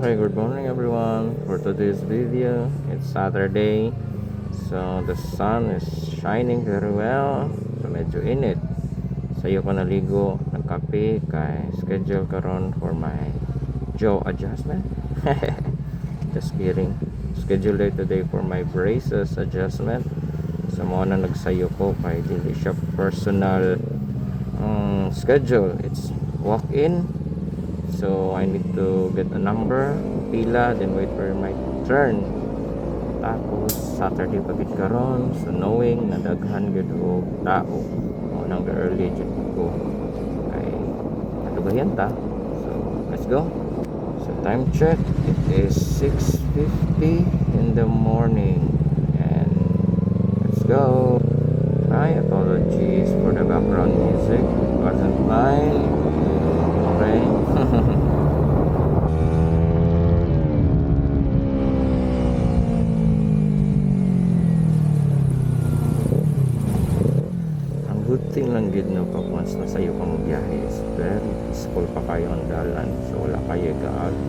Okay, good morning everyone. For today's video, it's Saturday. So the sun is shining very well. So medyo init. Sayo ko naligo, nagkape, kay schedule karon for my jaw adjustment. Just kidding. Schedule day today for my braces adjustment. So mo na nagsayo ko kay dili siya personal schedule. It's walk-in. So I need to get a number, pila, then wait for my turn. Tapos Saturday pagit karon, so knowing na daghan gyud og tao mo nang early jud ko kay natugayan ta. So let's go. So time check, it is 6:50 in the morning and let's go. My apologies for the background music, it wasn't mine. Okay. Ang good thing lang gid no pag once na sayo ka mo biyahe is very peaceful pa kayo ang dalan, so wala kayo gaagi.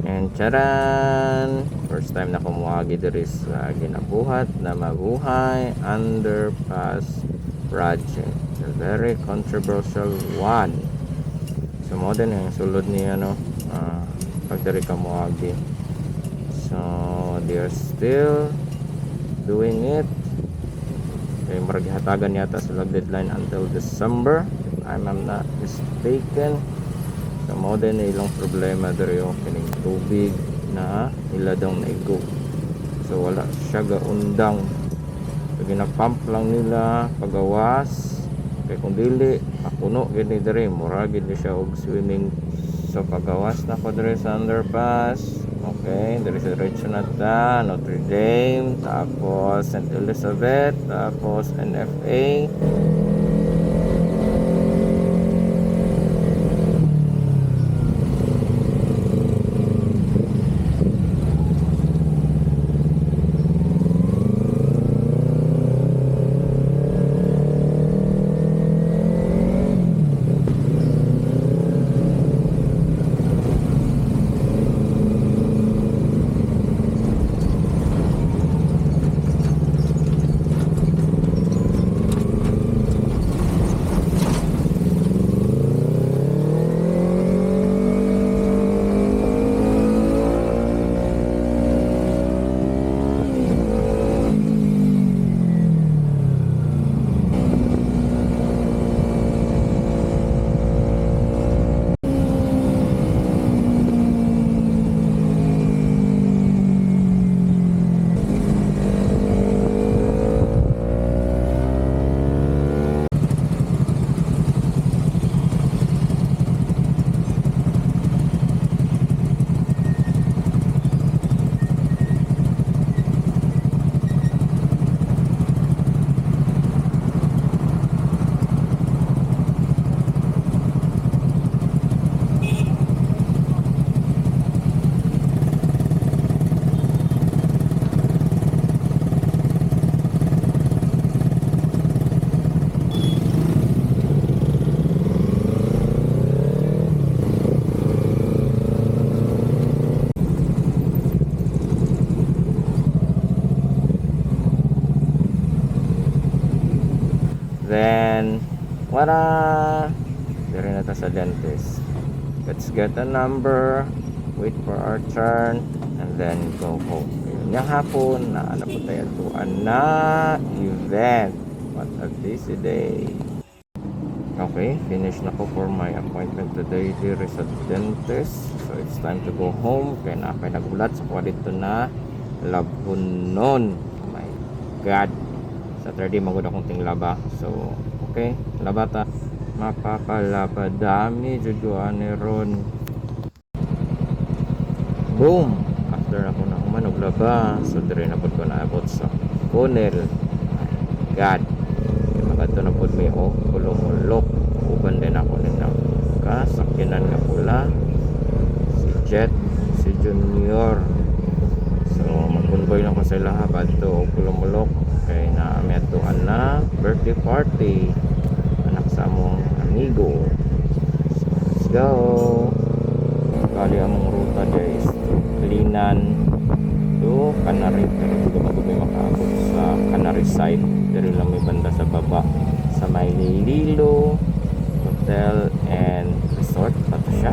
And charan! First time na kumuha diri sa ginabuhat na Mabuhay Underpass Project. A very controversial one. So mo din yung sulod niya pag diri ka muagi. So they are still doing it. Kaya maragihatagan yata sila deadline until December if I'm not mistaken. So mo din ilang problema diri yung kining tubig na ila daw naigo. So wala siya gaundang. So ginapump lang nila pagawas. Kaya kung dili mapuno gini diri mura gid siya og swimming. So pagawas na ko diri sa underpass. Okay, diri sa diretso na ta Notre Dame, tapos St. Elizabeth, tapos NFA. Tada! Dire na ta sa dentist. Let's get a number, wait for our turn, and then go home. Yung hapon na ano po tayo tuan na event. What a busy day. Okay, finish na ko for my appointment today here sa dentist. So it's time to go home. Kaya na ako nagulat sa kwa dito na labunon. Oh my God. Saturday magod akong tinglaba. So okay, labata. Mapapalaba dami jujuan ni Ron. Boom! After ako na humanog laba. So dire na po ko naabot sa funnel. My God. Magadto na pod mi kulumulok. Uban din ako ning kasakyanan nga pula. Si Jet, si Junior. So mag-convoy na ko sa lahat adto kulumulok kay na mi atuan na birthday party anak sa among amigo. So let's go. Kali among ruta guys. Linan to Canary, pero hindi ko may makaabot sa Canary side. Dari lang may banda sa baba sa may Lilo Hotel and Resort pa to siya,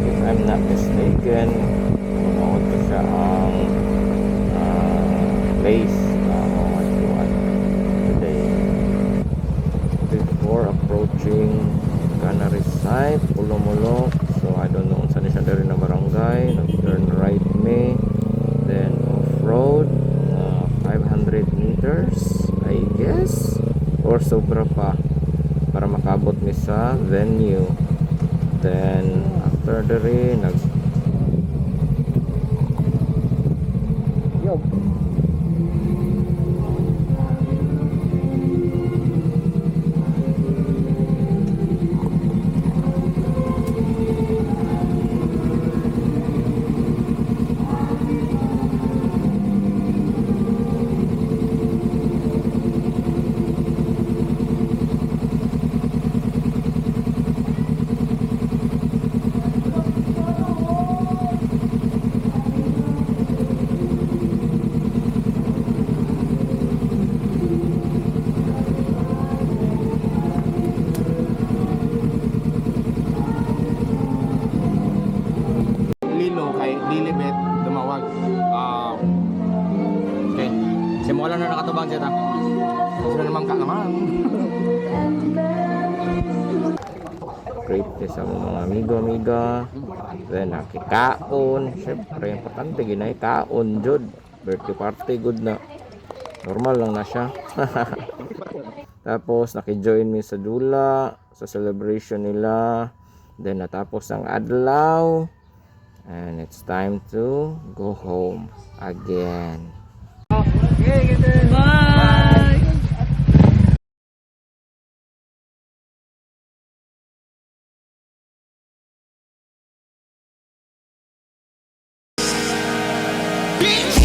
if I'm not mistaken. Manood ko siya ang place na mawatuan today. Before approaching Canary side, Pulumulok. So I don't know saan siya dari na barangay. Nag-turn right me, then off-road 500 meters I guess, or sobra pa para makabot mi sa venue. Then after dari yo Lilibet dumawag. okay, simulan na nakatubang siya ta. Sino naman ka naman? Great sa mga amigo-amiga. Then nakikaon, syempre importante ginay kaon jud. Birthday party good na, normal lang na siya. Tapos naki-join mi sa dula sa celebration nila. Then natapos ang adlaw and it's time to go home again. Okay, Bye! Bitch!